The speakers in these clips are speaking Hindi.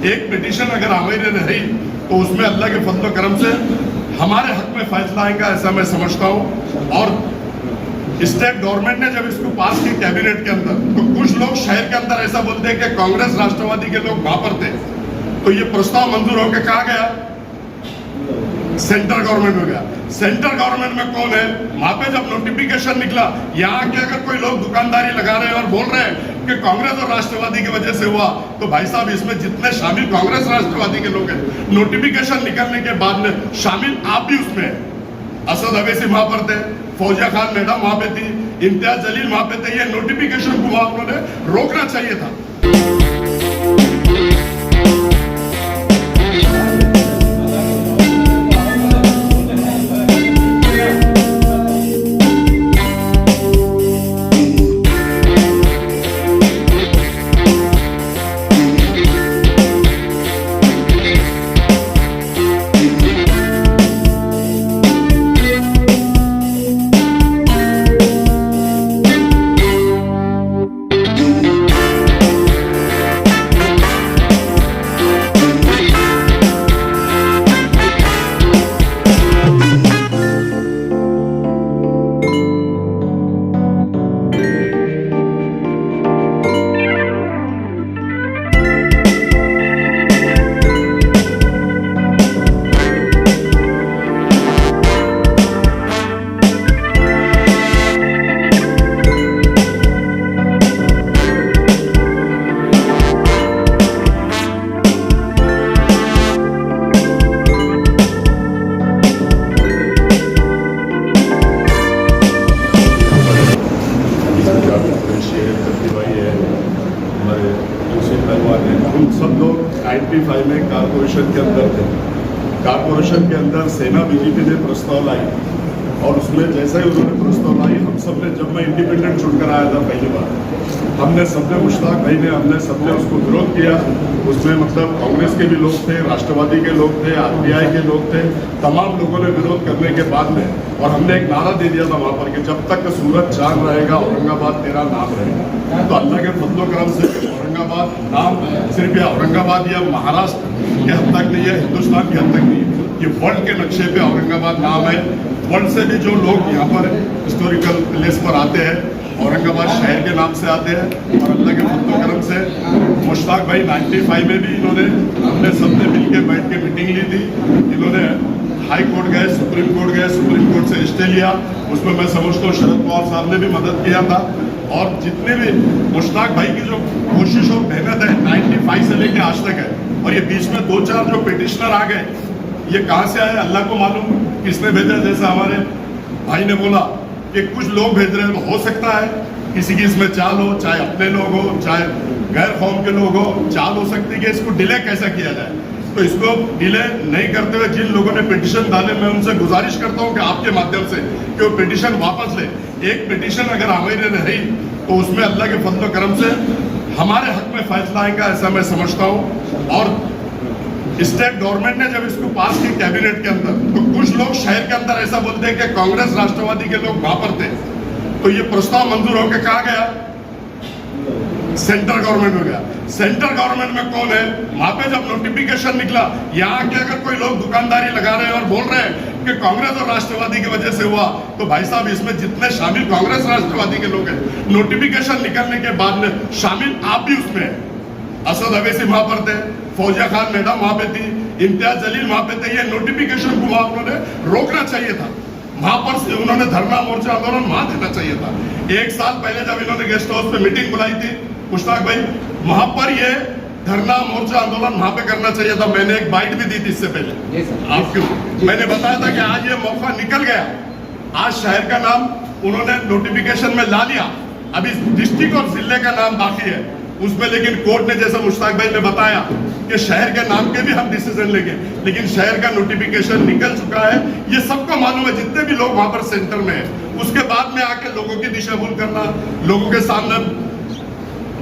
एक पिटीशन अगर हमारी रही तो उसमें अल्लाह के फजल करम से हमारे हक में फैसला आएगा, ऐसा मैं समझता हूँ। और स्टेट गवर्नमेंट ने जब इसको पास की कैबिनेट के अंदर, तो कुछ लोग शहर के अंदर ऐसा बोलते हैं कि कांग्रेस राष्ट्रवादी के लोग वहां पर थे, तो ये प्रस्ताव मंजूर होकर कहा गया सेंट्रल गवर्नमेंट में गया। सेंट्रल गवर्नमेंट में कौन है? वहां पे जब नोटिफिकेशन निकला, यहाँ के अगर कोई लोग दुकानदारी लगा रहे हैं और बोल रहे हैं कि कांग्रेस और राष्ट्रवादी की वजह से हुआ, तो भाई साहब इसमें जितने शामिल कांग्रेस राष्ट्रवादी के लोग हैं, नोटिफिकेशन निकलने के बाद में शामिल आप भी उसमें हैं। असद अवैसी वहां पर थे, फौजिया खान मैडम वहां पे थी, इम्तियाज जलील वहां पे थे। ये नोटिफिकेशन को वहां उन्होंने रोकना चाहिए था। सब लोग 95 में कारपोरेशन के अंदर थे। कारपोरेशन के अंदर सेना बीजेपी ने प्रस्ताव लाई और उसमें जैसे ही उन्होंने प्रस्ताव लाई, हम सब ने, जब मैं इंडिपेंडेंट चुनकर आया था पहली बार, हमने सबने, मुश्ताक भाई ने, हमने सबने उसको विरोध किया। उसमें मतलब कांग्रेस के भी लोग थे, राष्ट्रवादी के लोग थे, आरपीआई के लोग थे, तमाम लोगों ने विरोध करने के बाद में, और हमने एक नारा दे दिया था वहाँ पर कि जब तक सूरज चांद रहेगा औरंगाबाद तेरा नाम रहेगा। तो अल्लाह के फजलो करम से औरंगाबाद नाम सिर्फ या औरंगाबाद या महाराष्ट्र के हद तक नहीं है, हिंदुस्तान की हद तक नहीं है, ये वर्ल्ड के नक्शे पे औरंगाबाद नाम है। वर्ल्ड से भी जो लोग यहाँ पर हिस्टोरिकल प्लेस पर आते हैं, औरंगाबाद शहर के नाम से आते हैं। और अल्लाह के फजल करम से मुश्ताक भाई 95 में भी इन्होंने, हमने सबने मिल के बैठ के मीटिंग ली थी। इन्होंने हाई कोर्ट गए, सुप्रीम कोर्ट गए, सुप्रीम कोर्ट से स्टे लिया। उसमें मैं समझता हूँ शरद पवार साहब ने भी मदद किया था। और जितने भी मुश्ताक भाई की जो कोशिश और मेहनत है 95 से लेके आज तक है, और ये बीच में 2-4 जो पिटिशनर आ गए, ये कहाँ से आए अल्लाह को मालूम, किसने भेजा। जैसा हमारे भाई ने बोला कि कुछ लोग भेज रहे हैं, हो सकता है किसी की इसमें चाल हो, चाहे अपने लोग हो, चाहे गैर कौम के लोग हो, चाल हो सकती है कि इसको डिले कैसा किया जाए। तो इसको डिले नहीं करते हुए जिन लोगों ने पिटीशन डाले, मैं उनसे गुजारिश करता हूं कि आपके माध्यम से कि वो पिटीशन वापस ले। एक पिटीशन अगर हमारी रही तो उसमें अल्लाह के फजल करम से हमारे हक में फैसला आएगा, ऐसा मैं समझता हूँ। और स्टेट गवर्नमेंट ने जब इसको पास की कैबिनेट के अंदर, तो कुछ लोग शहर के अंदर ऐसा बोलते हैं कि कांग्रेस राष्ट्रवादी के लोग वहां पर थे, तो ये प्रस्ताव मंजूर होकर कहा गया सेंट्रल गवर्नमेंट में गया। सेंट्रल गवर्नमेंट में कौन है? वहां पे जब नोटिफिकेशन निकला, यहाँ के अगर कोई लोग दुकानदारी लगा रहे हैं और बोल रहे हैं कि कांग्रेस और राष्ट्रवादी की वजह से हुआ, तो भाई साहब इसमें जितने शामिल कांग्रेस राष्ट्रवादी के लोग हैं, नोटिफिकेशन निकलने के बाद में शामिल आप भी उसमें हैं। असद अवैसी वहां पर थे, फौजिया खान मैडम वहां पे थी, इम्तियाज जलील वहां पे थे। ये नोटिफिकेशन को वहां उन्होंने रोकना चाहिए था। वहां पर उन्होंने धरना मोर्चा आंदोलन वहां देना चाहिए था। 1 साल पहले जब इन्होंने गेस्ट हाउस पे मीटिंग बुलाई थी मुश्ताक भाई, वहां पर ये धरना मोर्चा आंदोलन वहां पे करना चाहिए था। मैंने एक बाइट भी दी थी इससे पहले आपको, मैंने बताया था कि आज ये मौका निकल गया। आज शहर का नाम उन्होंने नोटिफिकेशन में ला लिया, अभी डिस्ट्रिक्ट और जिले का नाम बाकी है उसमें, लेकिन कोर्ट ने, जैसा मुश्ताक भाई ने बताया, कि शहर के नाम के भी हम डिसीजन लेंगे, लेकिन शहर का नोटिफिकेशन निकल चुका है। ये सबको मालूम है, जितने भी लोग वहां पर सेंटर में है। उसके बाद में आके लोगों की दिशा भूल करना, लोगों के सामने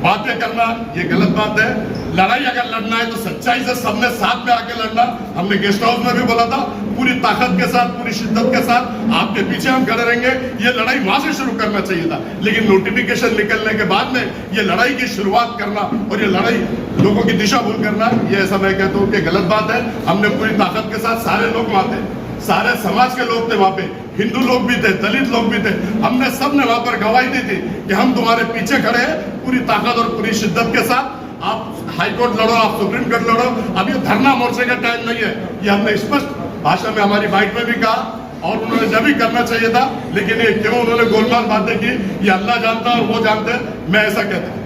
बातें करना ये गलत बात है। लड़ाई अगर लड़ना है तो सच्चाई से सबने साथ में आके लड़ना। हमने गेस्ट हाउस में भी बोला था पूरी ताकत के साथ, पूरी शिद्दत के साथ आपके पीछे हम खड़े रहेंगे। ये लड़ाई वहां से शुरू करना चाहिए था, लेकिन नोटिफिकेशन निकलने के बाद में ये लड़ाई की शुरुआत करना और ये लड़ाई लोगों की दिशा भूल करना, ये ऐसा मैं कहता हूँ कि गलत बात है। हमने पूरी ताकत के साथ, सारे लोग वहां थे, सारे समाज के लोग थे वहां पे, हिंदू लोग भी थे, दलित लोग भी थे, हमने सबने वहां पर गवाही दी थी कि हम तुम्हारे पीछे खड़े हैं पूरी ताकत और पूरी शिद्दत के साथ। आप हाईकोर्ट लड़ो, आप सुप्रीम कोर्ट लड़ो, अब ये धरना मोर्चे का टाइम नहीं है। ये हमने स्पष्ट भाषा में हमारी बाइट में भी कहा और उन्होंने जब भी करना चाहिए था, लेकिन ये क्यों उन्होंने गोलमाल बातें की ये अल्लाह जानता है और वो जानते हैं, मैं ऐसा कहता हूँ।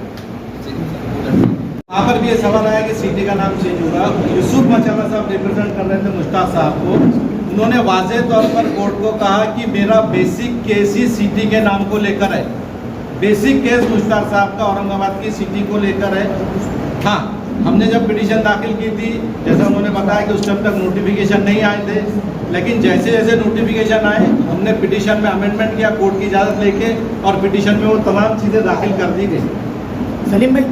यहाँ पर भी ये सवाल आया कि सिटी का नाम चेंज होगा। यूसुफ मचाला साहब रिप्रेजेंट कर रहे थे मुश्ताक साहब को, उन्होंने वाज़ेह तौर पर कोर्ट को कहा कि मेरा बेसिक केस ही सिटी के नाम को लेकर है। बेसिक केस मुश्ताक साहब का औरंगाबाद की सिटी को लेकर है। हाँ, हमने जब पिटीशन दाखिल की थी, जैसा उन्होंने बताया कि उस टाइम तक नोटिफिकेशन नहीं आए थे, लेकिन जैसे जैसे नोटिफिकेशन आए हमने पिटीशन में अमेंडमेंट किया कोर्ट की इजाज़त लेके, और पिटीशन में वो तमाम चीज़ें दाखिल कर दी गई। सलीम भाई,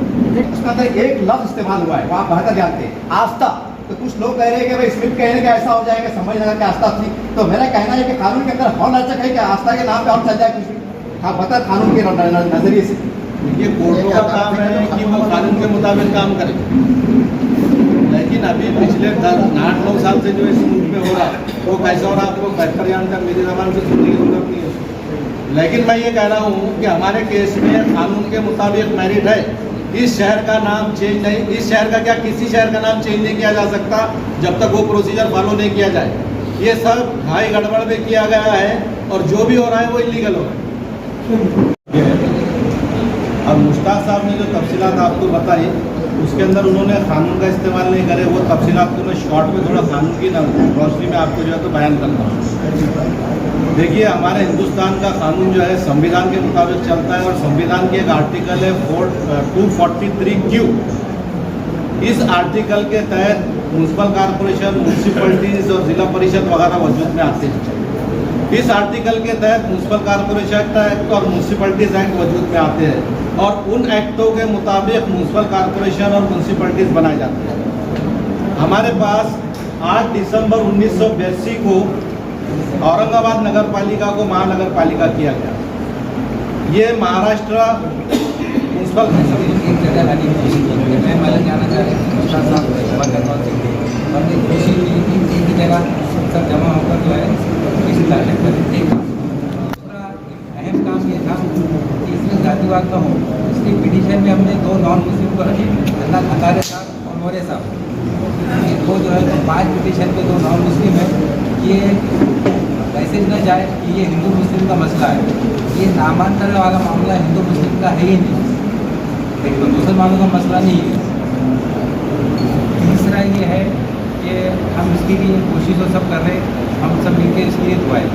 उसका अंदर एक लफ्ज इस्तेमाल हुआ है, वो आप बेहतर जानते हैं, आस्था। तो कुछ लोग कह रहे हैं कि भाई स्मिथ कह रहे हैं कि ऐसा हो जाएगा, समझनगर की आस्था थी। तो मेरा कहना है कि कानून के अंदर हॉल रचक है कि आस्था के नाम पे हम चल जाए कुछ भी। हाँ, बता कानून के नजरिए से ये कोर्टों का काम है कि वो कानून के मुताबिक काम करें, लेकिन अभी पिछले 8-9 साल से जो इस मुल्क में हो रहा है वो कैसा हो रहा है आपको बेहतर जानकर मेरी जबान से सुनने की जरूरत नहीं है। लेकिन मैं ये कह रहा हूँ कि हमारे केस में कानून के मुताबिक मेरिट है। इस शहर का नाम चेंज नहीं, इस शहर का क्या किसी शहर का नाम चेंज नहीं किया जा सकता जब तक वो प्रोसीजर फॉलो नहीं किया जाए। ये सब घाई गड़बड़ में किया गया है और जो भी हो रहा है वो इलीगल हो रहा है। और मुश्ताक साहब ने जो तफसीलात आपको बताई उसके अंदर उन्होंने कानून का इस्तेमाल नहीं करे, वो तफसीलात को मैं शॉर्ट में थोड़ा कानून की रोशनी में आपको जो है तो बयान करता हूँ। देखिए, हमारे हिंदुस्तान का कानून जो है संविधान के मुताबिक चलता है और संविधान की एक आर्टिकल है 243Q। इस आर्टिकल के तहत म्यूनसिपल कॉरपोरेशन, म्यूनसिपलिटीज़ और ज़िला परिषद वगैरह वजूद में आते हैं। इस आर्टिकल के तहत म्यूनसिपल कॉरपोरेशन एक्ट और म्यूनसिपलिटीज़ एक्ट वजूद में आते हैं और उन एक्टों के मुताबिक म्यूनसिपल कॉरपोरेशन और म्यूनसिपलिटीज़ बनाए जाते हैं। हमारे पास 8 दिसंबर 1982 को औरंगाबाद नगर पालिका को महानगर पालिका किया गया। ये महाराष्ट्र म्यूनसिपल एक जगह लाने की कोशिश की है। मैं मतलब जानना चाह रहा हूँ मुश्ताक साहब हमने कोशिश की थी एक ही जगह सब जमा होकर जो है किसी तारीख पर एक दूसरा अहम काम ये था कि इसमें जातिवाद का हो। इसके पिटीशन में हमने 2 नॉन मुस्लिम को रखे, अल्लाह खतारे साहब और मोरे साहब। वो जो है 5 पिटीशन पे 2 नॉन मुस्लिम है। ये मैसेज न जाए कि ये हिंदू मुस्लिम का मसला है, ये नामांतरण वाला मामला हिंदू मुस्लिम का है ही नहीं, लेकिन मुसलमानों का मसला नहीं है। तीसरा ये है कि हम इसके लिए कोशिश तो सब कर रहे हैं, हम सब मिलकर इसके लिए दुआएं